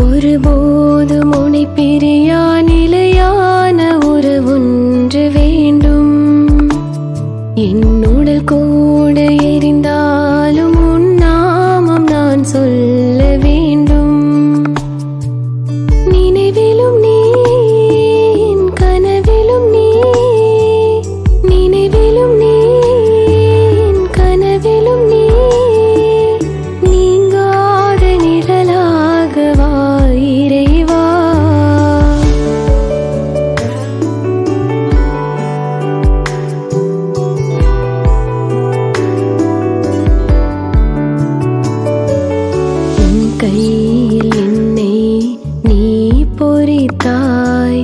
ஒருபோதும் உன்னை பிரியா நிலையான உறவொன்று வேண்டும். என் உடல் கூட எரிந்தாலும் உன் நாமம் நான் சொல்ல வேண்டும். நினைவிலும் நீ, என் கனவிலும் நீ, நினைவிலும் நீ, என் கனவிலும் நீ, நீங்காத நிழலாக வா இறைவா. உன் கையில் என்னை நீ பொறித்தாய்,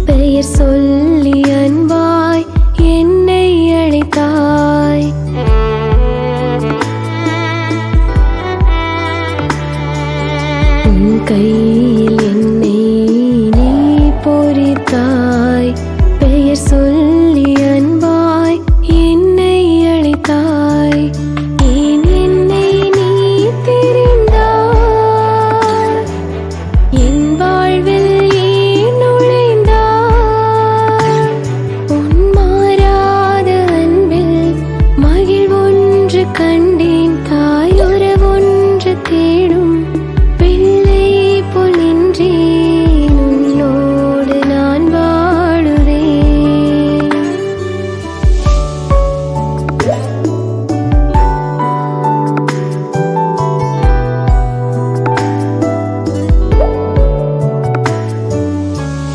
பெயர் சொல்லி அன்பாய் என்னை அழைத்தாய். உன் கையில் என்னை நீ பொறித்தாய், பெயர் சொல்லி அன்பாய் என்னை அழைத்தாய். ஏன் என்னை நீ தெரிந்தாய், என் வாழ்வில் ஏன் நுழைந்தாய். உன் மாறாத அன்பில் மகிழ்வொன்று கண்டேன், தாயுறவொன்று தேடும் பிள்ளை போல் நின்றேன். உன்னோடு நான் வாழுவேன்.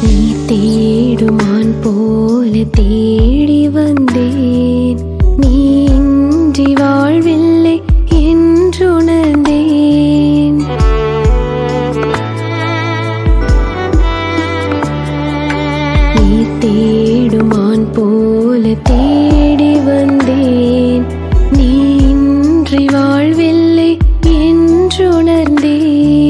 நீ தேடுமான் போல தேடி வந்தேன், நீ இன்றி வாழ்வில்லை என்றுணர்ந்தேன். நீ தேடுமான் போல தேடி வந்தேன், நீ இன்றி வாழ்வில்லை என்றுணர்ந்தேன்.